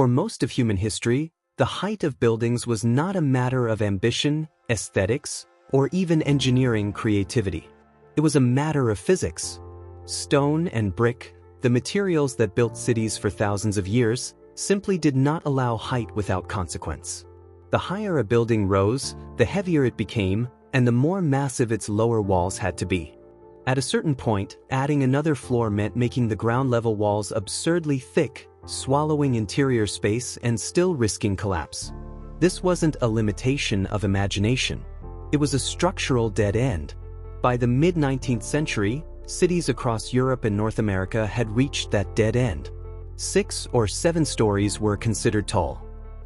For most of human history, the height of buildings was not a matter of ambition, aesthetics, or even engineering creativity. It was a matter of physics. Stone and brick, the materials that built cities for thousands of years, simply did not allow height without consequence. The higher a building rose, the heavier it became, and the more massive its lower walls had to be. At a certain point, adding another floor meant making the ground-level walls absurdly thick, swallowing interior space and still risking collapse. This wasn't a limitation of imagination. It was a structural dead end. By the mid-19th century, cities across Europe and North America had reached that dead end. 6 or 7 stories were considered tall.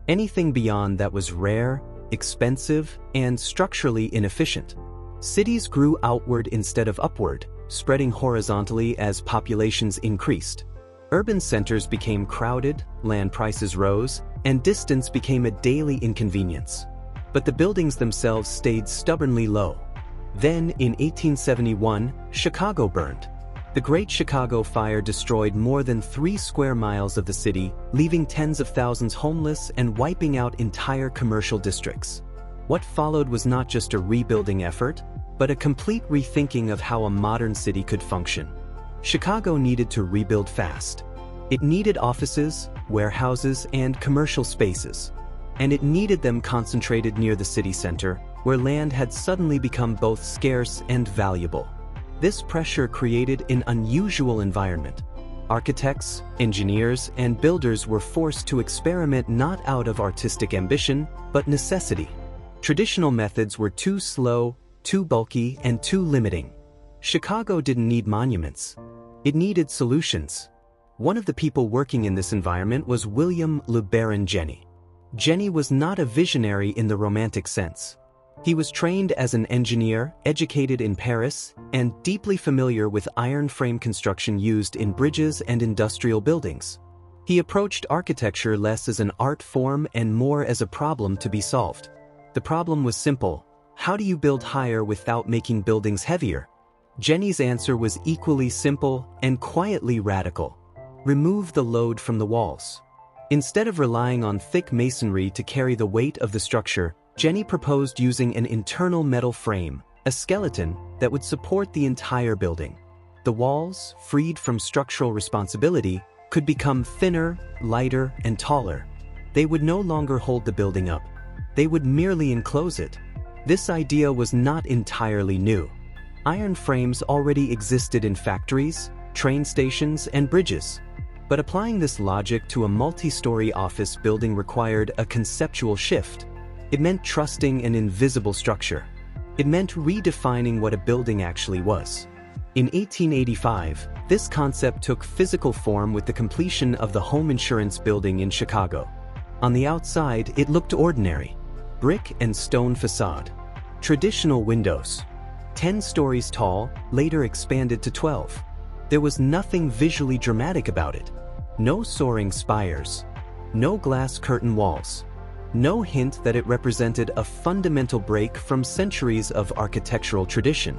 Anything beyond that was rare, expensive, and structurally inefficient. Cities grew outward instead of upward, spreading horizontally as populations increased. Urban centers became crowded, land prices rose, and distance became a daily inconvenience. But the buildings themselves stayed stubbornly low. Then, in 1871, Chicago burned. The Great Chicago Fire destroyed more than 3 square miles of the city, leaving tens of thousands homeless and wiping out entire commercial districts. What followed was not just a rebuilding effort, but a complete rethinking of how a modern city could function. Chicago needed to rebuild fast. It needed offices, warehouses, and commercial spaces. And it needed them concentrated near the city center, where land had suddenly become both scarce and valuable. This pressure created an unusual environment. Architects, engineers, and builders were forced to experiment not out of artistic ambition, but necessity. Traditional methods were too slow, too bulky, and too limiting. Chicago didn't need monuments. It needed solutions. One of the people working in this environment was William LeBaron Jenney. Jenney was not a visionary in the romantic sense. He was trained as an engineer, educated in Paris, and deeply familiar with iron frame construction used in bridges and industrial buildings. He approached architecture less as an art form and more as a problem to be solved. The problem was simple: how do you build higher without making buildings heavier? Jenney's answer was equally simple and quietly radical. Remove the load from the walls. Instead of relying on thick masonry to carry the weight of the structure, Jenney proposed using an internal metal frame, a skeleton, that would support the entire building. The walls, freed from structural responsibility, could become thinner, lighter, and taller. They would no longer hold the building up. They would merely enclose it. This idea was not entirely new. Iron frames already existed in factories, train stations, and bridges. But applying this logic to a multi-story office building required a conceptual shift. It meant trusting an invisible structure. It meant redefining what a building actually was. In 1885, this concept took physical form with the completion of the home insurance building in Chicago. On the outside, it looked ordinary. Brick and stone facade. Traditional windows. 10 stories tall, later expanded to 12. There was nothing visually dramatic about it. No soaring spires. No glass curtain walls. No hint that it represented a fundamental break from centuries of architectural tradition.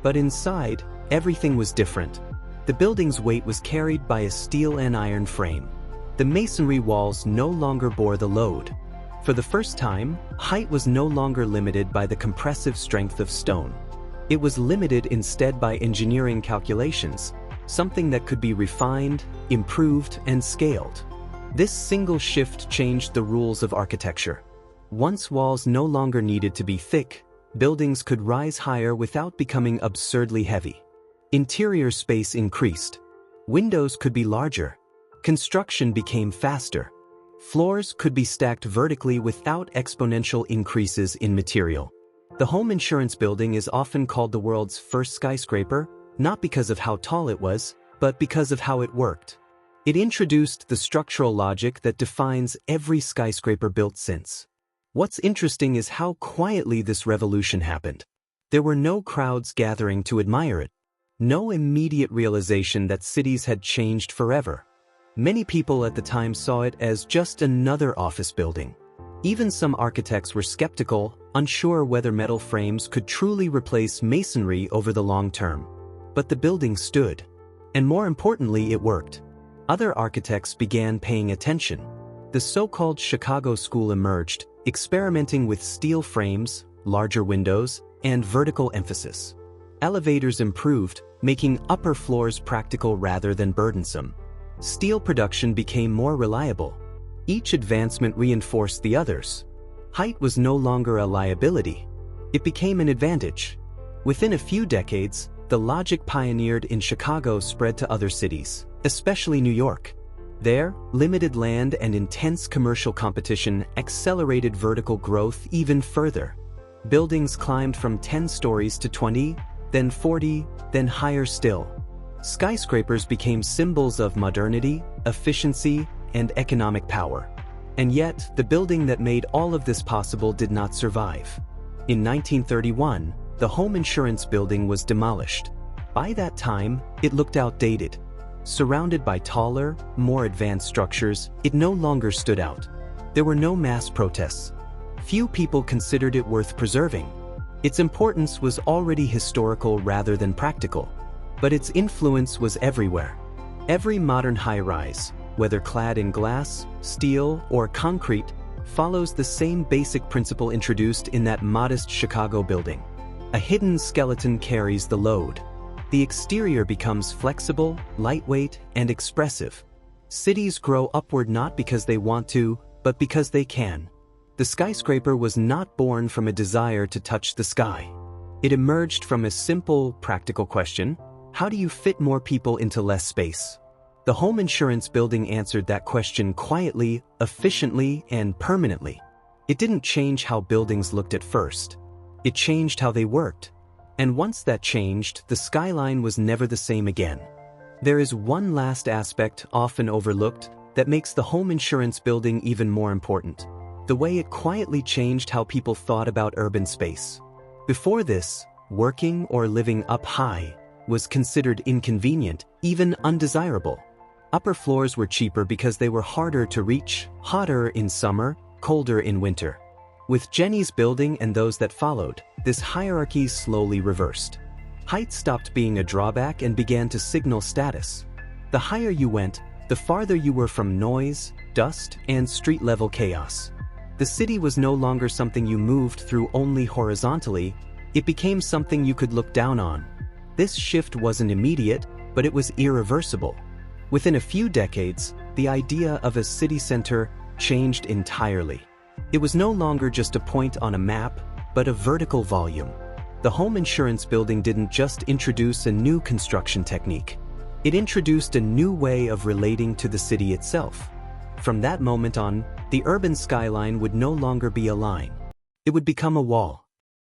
But inside, everything was different. The building's weight was carried by a steel and iron frame. The masonry walls no longer bore the load. For the first time, height was no longer limited by the compressive strength of stone. It was limited instead by engineering calculations, something that could be refined, improved, and scaled. This single shift changed the rules of architecture. Once walls no longer needed to be thick, buildings could rise higher without becoming absurdly heavy. Interior space increased. Windows could be larger. Construction became faster. Floors could be stacked vertically without exponential increases in material. The home insurance building is often called the world's first skyscraper, not because of how tall it was, but because of how it worked. It introduced the structural logic that defines every skyscraper built since. What's interesting is how quietly this revolution happened. There were no crowds gathering to admire it. No immediate realization that cities had changed forever. Many people at the time saw it as just another office building. Even some architects were skeptical, unsure whether metal frames could truly replace masonry over the long term. But the building stood. And more importantly, it worked. Other architects began paying attention. The so-called Chicago School emerged, experimenting with steel frames, larger windows, and vertical emphasis. Elevators improved, making upper floors practical rather than burdensome. Steel production became more reliable. Each advancement reinforced the others. Height was no longer a liability. It became an advantage. Within a few decades, the logic pioneered in Chicago spread to other cities, especially New York. There, limited land and intense commercial competition accelerated vertical growth even further. Buildings climbed from 10 stories to 20, then 40, then higher still. Skyscrapers became symbols of modernity, efficiency, and economic power. And yet, the building that made all of this possible did not survive. In 1931, the home insurance building was demolished. By that time, it looked outdated. Surrounded by taller, more advanced structures, it no longer stood out. There were no mass protests. Few people considered it worth preserving. Its importance was already historical rather than practical. But its influence was everywhere. Every modern high-rise, whether clad in glass, steel, or concrete, follows the same basic principle introduced in that modest Chicago building. A hidden skeleton carries the load. The exterior becomes flexible, lightweight, and expressive. Cities grow upward not because they want to, but because they can. The skyscraper was not born from a desire to touch the sky. It emerged from a simple, practical question: how do you fit more people into less space? The home insurance building answered that question quietly, efficiently, and permanently. It didn't change how buildings looked at first. It changed how they worked. And once that changed, the skyline was never the same again. There is one last aspect often overlooked that makes the home insurance building even more important: the way it quietly changed how people thought about urban space. Before this, working or living up high was considered inconvenient, even undesirable. Upper floors were cheaper because they were harder to reach, hotter in summer, colder in winter. With Jenny's building and those that followed, this hierarchy slowly reversed. Height stopped being a drawback and began to signal status. The higher you went, the farther you were from noise, dust, and street-level chaos. The city was no longer something you moved through only horizontally, it became something you could look down on. This shift wasn't immediate, but it was irreversible. Within a few decades, the idea of a city center changed entirely. It was no longer just a point on a map, but a vertical volume. The home insurance building didn't just introduce a new construction technique. It introduced a new way of relating to the city itself. From that moment on, the urban skyline would no longer be a line. It would become a wall.